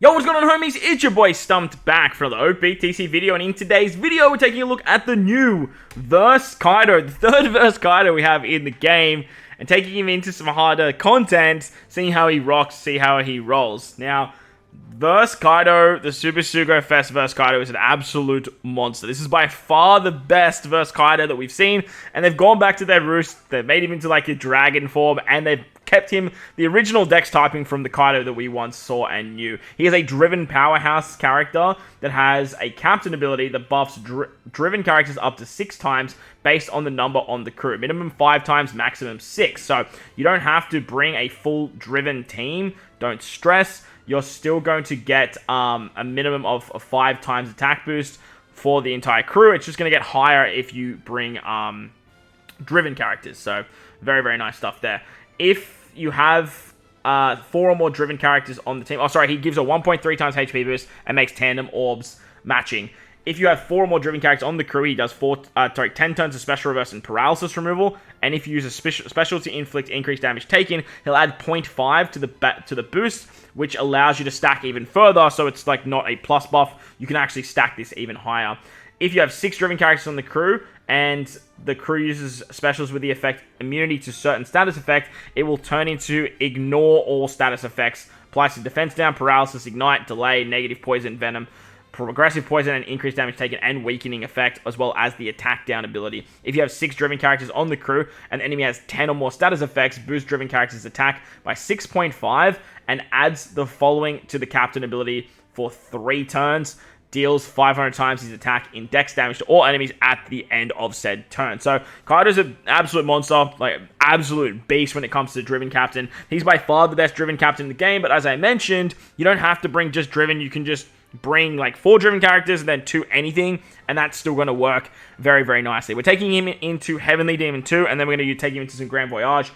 Yo, what's going on, homies? It's your boy Stumped back for the OPTC video, and in today's video, we're taking a look at the new Verse KAIDO, the third Verse KAIDO we have in the game, and taking him into some harder content, seeing how he rocks, see how he rolls. Now, Verse KAIDO, the Super Sugo Fest Verse KAIDO is an absolute monster. This is by far the best Verse KAIDO that we've seen, and they've gone back to their roots. They've made him into like a dragon form, and they've kept him the original dex typing from the KAIDO that we once saw and knew. He is a driven powerhouse character that has a captain ability that buffs driven characters up to 6 times based on the number on the crew. Minimum 5 times, maximum 6. So you don't have to bring a full driven team. Don't stress. You're still going to get a minimum of 5 times attack boost for the entire crew. It's just going to get higher if you bring driven characters. So very, very nice stuff there. If you have 4 or more driven characters on the team... Oh, sorry, he gives a 1.3 times HP boost and makes tandem orbs matching. If you have 4 or more driven characters on the crew, he does 10 turns of special reverse and paralysis removal. And if you use a special to inflict increased damage taken, he'll add 0.5 to the boost, which allows you to stack even further. So it's like not a plus buff. You can actually stack this even higher. If you have 6 driven characters on the crew, and the crew uses specials with the effect immunity to certain status effect, it will turn into ignore all status effects. Applies to defense down, paralysis, ignite, delay, negative poison, venom, progressive poison, and increased damage taken and weakening effect, as well as the attack down ability. If you have 6 driven characters on the crew, and the enemy has 10 or more status effects, boost driven characters' attack by 6.5, and adds the following to the captain ability for 3 turns. Deals 500 times his attack in dex damage to all enemies at the end of said turn. So, KAIDO's an absolute monster, like, absolute beast when it comes to Driven Captain. He's by far the best Driven Captain in the game, but as I mentioned, you don't have to bring just Driven. You can just bring, like, 4 Driven characters and then 2 anything, and that's still going to work very, very nicely. We're taking him into Heavenly Demon 2, and then we're going to take him into some Grand Voyage.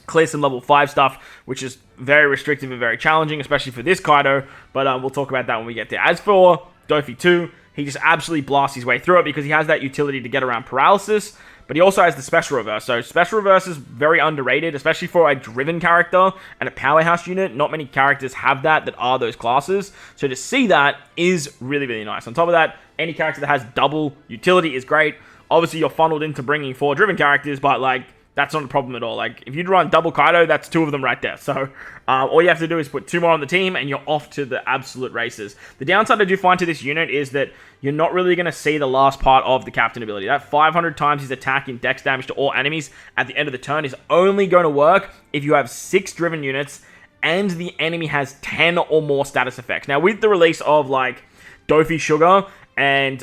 Clear some level 5 stuff, which is very restrictive and very challenging, especially for this KAIDO, but we'll talk about that when we get there. As for Dofi 2, he just absolutely blasts his way through it because he has that utility to get around paralysis, but he also has the special reverse. So special reverse is very underrated, especially for a driven character and a powerhouse unit. Not many characters have that are those classes. So to see that is really, really nice. On top of that, any character that has double utility is great. Obviously, you're funneled into bringing 4 driven characters, but like, that's not a problem at all. Like, if you run double KAIDO, that's 2 of them right there. So, all you have to do is put 2 more on the team, and you're off to the absolute races. The downside I do find to this unit is that you're not really going to see the last part of the captain ability. That 500 times his attack in dex damage to all enemies at the end of the turn is only going to work if you have 6 driven units, and the enemy has 10 or more status effects. Now, with the release of, like, Dofi Sugar and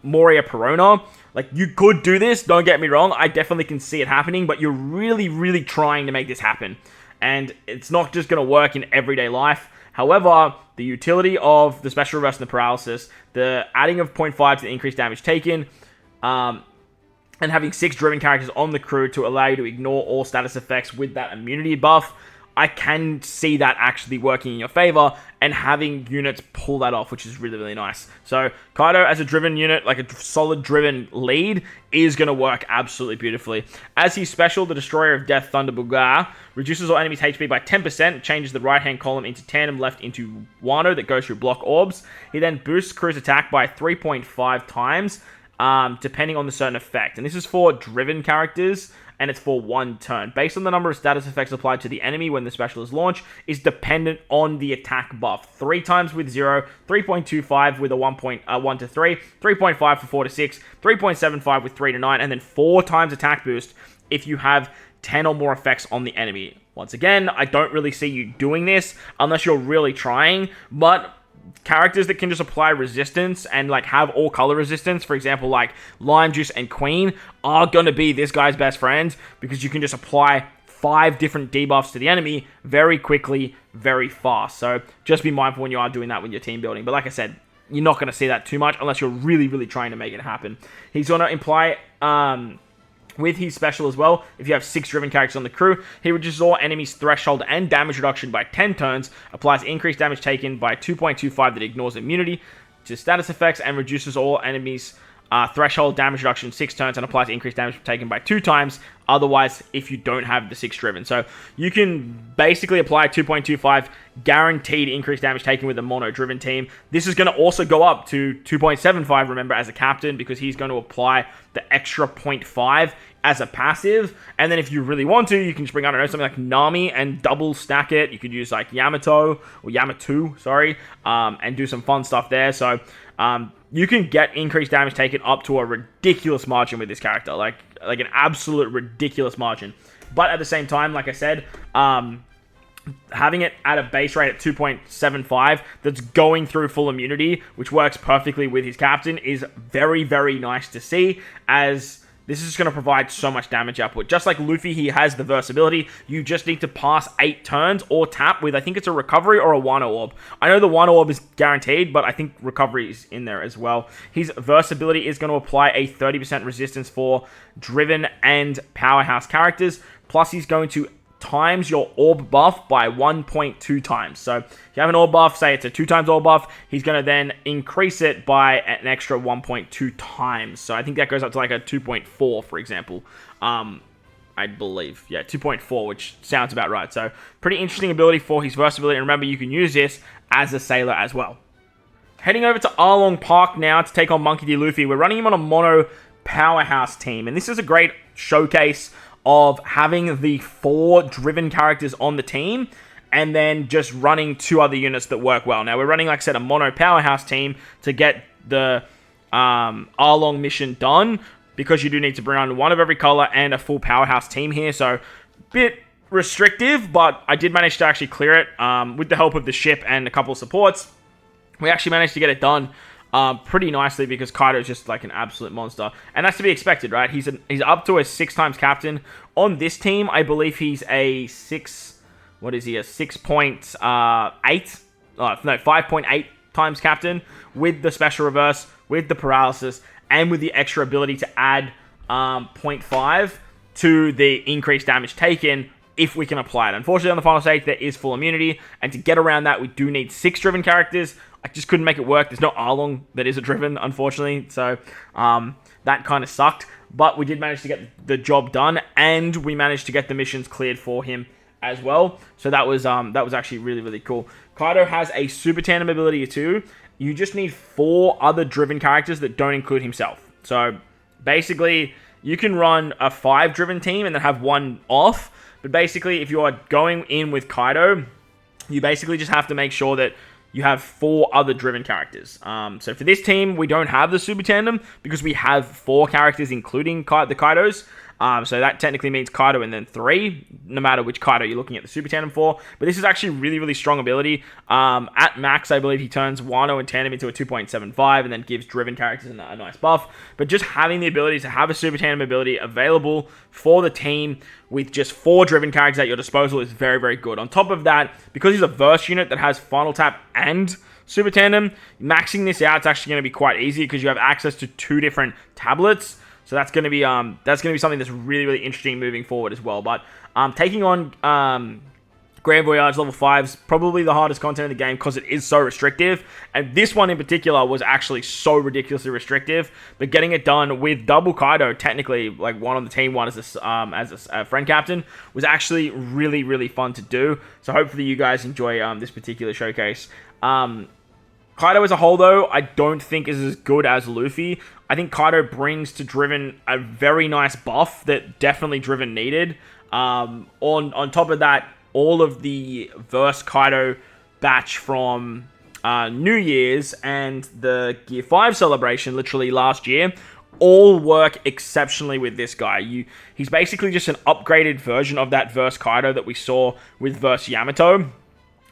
Moria Perona, like, you could do this, don't get me wrong, I definitely can see it happening, but you're really, really trying to make this happen. And it's not just going to work in everyday life. However, the utility of the special reverse and the paralysis, the adding of 0.5 to the increased damage taken, and having 6 driven characters on the crew to allow you to ignore all status effects with that immunity buff, I can see that actually working in your favor and having units pull that off, which is really, really nice. So, KAIDO as a driven unit, like a solid driven lead, is going to work absolutely beautifully. As he's special, the Destroyer of Death Thunder Bugar reduces all enemies' HP by 10%, changes the right-hand column into tandem left into Wano that goes through block orbs. He then boosts crew's attack by 3.5 times, depending on the certain effect. And this is for driven characters, and it's for 1 turn. Based on the number of status effects applied to the enemy when the special is launched, is dependent on the attack buff. 3 times with 0, 3.25 with a 1 to 3, 3.5 for 4 to 6, 3.75 with 3 to 9, and then 4 times attack boost if you have 10 or more effects on the enemy. Once again, I don't really see you doing this unless you're really trying, but characters that can just apply resistance and like have all color resistance, for example like Lime Juice and Queen, are going to be this guy's best friends because you can just apply 5 different debuffs to the enemy very quickly, very fast. So just be mindful when you are doing that with your team building. But like I said, you're not going to see that too much unless you're really, really trying to make it happen. He's going to imply with his special as well, if you have 6 driven characters on the crew, he reduces all enemies' threshold and damage reduction by 10 turns, applies increased damage taken by 2.25 that ignores immunity to status effects, and reduces all enemies' threshold damage reduction 6 turns and applies increased damage taken by 2 times. Otherwise, if you don't have the 6 driven. So you can basically apply 2.25 guaranteed increased damage taken with a mono driven team. This is going to also go up to 2.75, remember, as a captain, because he's going to apply the extra 0.5 as a passive. And then if you really want to, you can just bring, I don't know, something like Nami and double stack it. You could use like Yamato, or Yamato, sorry, and do some fun stuff there. So you can get increased damage taken up to a ridiculous margin with this character, like an absolute ridiculous margin. But at the same time, like I said, having it at a base rate at 2.75 that's going through full immunity, which works perfectly with his captain, is very, very nice to see, as this is going to provide so much damage output. Just like Luffy, he has the versatility. You just need to pass 8 turns or tap with, I think it's a recovery or a Wano Orb. I know the Wano Orb is guaranteed, but I think recovery is in there as well. His versatility is going to apply a 30% resistance for driven and powerhouse characters. Plus, he's going to times your orb buff by 1.2 times. So if you have an orb buff, say it's a 2 times orb buff, he's going to then increase it by an extra 1.2 times. So I think that goes up to like a 2.4, for example. I believe. Yeah, 2.4, which sounds about right. So pretty interesting ability for his versatility. And remember, you can use this as a sailor as well. Heading over to Arlong Park now to take on Monkey D. Luffy. We're running him on a mono powerhouse team. And this is a great showcase of having the 4 driven characters on the team and then just running 2 other units that work well. Now, we're running, like I said, a mono powerhouse team to get the Arlong mission done, because you do need to bring on 1 of every color and a full powerhouse team here. So, bit restrictive, but I did manage to actually clear it with the help of the ship and a couple of supports. We actually managed to get it done pretty nicely, because Kaido is just like an absolute monster. And that's to be expected, right? He's up to a 6 times captain. On this team, I believe he's a 6... What is he? A 6.8? No, 5.8 times captain, with the special reverse, with the paralysis, and with the extra ability to add 0.5 to the increased damage taken, if we can apply it. Unfortunately, on the final stage, there is full immunity, and to get around that, we do need 6 driven characters. I just couldn't make it work. There's no Arlong that is a driven, unfortunately, so that kind of sucked. But we did manage to get the job done, and we managed to get the missions cleared for him as well. So that was actually really, really cool. Kaido has a super tandem ability too. You just need 4 other driven characters that don't include himself. So basically, you can run a 5 driven team and then have 1 off. But basically, if you are going in with Kaido, you basically just have to make sure that you have 4 other driven characters. So for this team, we don't have the super tandem because we have 4 characters, including the Kaidos. So that technically means Kaido and then 3, no matter which Kaido you're looking at the super tandem for. But this is actually really, really strong ability. At max, I believe he turns Wano and tandem into a 2.75 and then gives driven characters a nice buff. But just having the ability to have a super tandem ability available for the team with just 4 driven characters at your disposal is very, very good. On top of that, because he's a verse unit that has final tap and super tandem, maxing this out is actually going to be quite easy because you have access to 2 different tablets. So that's going to be something that's really, really interesting moving forward as well. But taking on Grand Voyage level 5 is probably the hardest content in the game because it is so restrictive. And this one in particular was actually so ridiculously restrictive. But getting it done with double Kaido, technically, like 1 on the team, 1 as a friend captain, was actually really, really fun to do. So hopefully you guys enjoy this particular showcase. Kaido as a whole, though, I don't think is as good as Luffy. I think Kaido brings to Driven a very nice buff that definitely Driven needed. On top of that, all of the Verse Kaido batch from New Year's and the Gear 5 celebration, literally last year, all work exceptionally with this guy. He's basically just an upgraded version of that Verse Kaido that we saw with Verse Yamato.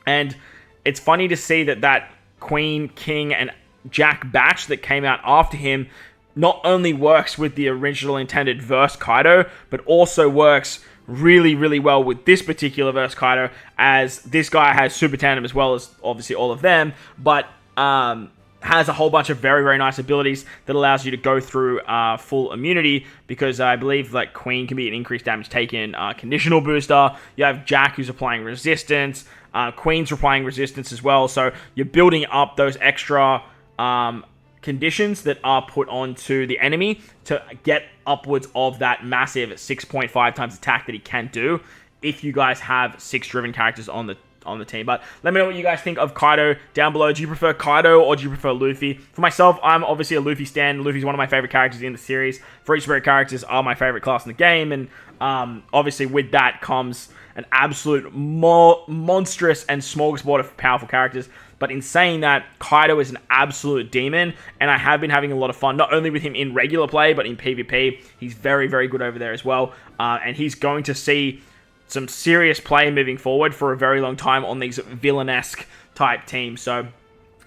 And it's funny to see that Queen, King, and Jack batch that came out after him not only works with the original intended Verse Kaido, but also works really, really well with this particular Verse Kaido, as this guy has Super Tandem as well as obviously all of them, but has a whole bunch of very, very nice abilities that allows you to go through full immunity, because I believe like Queen can be an increased damage taken conditional booster. You have Jack who's applying resistance. Queen's applying resistance as well, so you're building up those extra conditions that are put onto the enemy to get upwards of that massive 6.5 times attack that he can do if you guys have 6 driven characters on the team. But let me know what you guys think of Kaido down below. Do you prefer Kaido or do you prefer Luffy? For myself, I'm obviously a Luffy stan. Luffy's one of my favorite characters in the series. Free Spirit characters are my favorite class in the game, and obviously with that comes an absolute monstrous and smorgasbord of powerful characters. But in saying that, Kaido is an absolute demon, and I have been having a lot of fun, not only with him in regular play, but in PvP. He's very, very good over there as well, and he's going to see some serious play moving forward for a very long time on these villainesque type teams. So,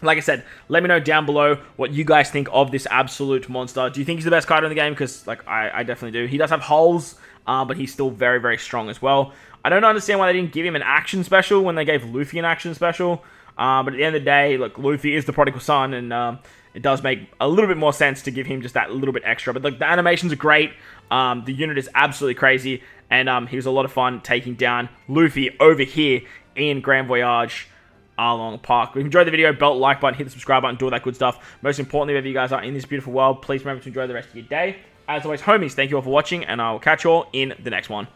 like I said, let me know down below what you guys think of this absolute monster. Do you think he's the best Kaido in the game? Because, like, I definitely do. He does have holes, but he's still very, very strong as well. I don't understand why they didn't give him an action special when they gave Luffy an action special. But at the end of the day, look, Luffy is the prodigal son, and it does make a little bit more sense to give him just that little bit extra. But look, the animations are great. The unit is absolutely crazy, and he was a lot of fun taking down Luffy over here in Grand Voyage Arlong Park. If you enjoyed the video, belt the like button, hit the subscribe button, do all that good stuff. Most importantly, wherever you guys are in this beautiful world, please remember to enjoy the rest of your day. As always, homies, thank you all for watching, and I will catch you all in the next one.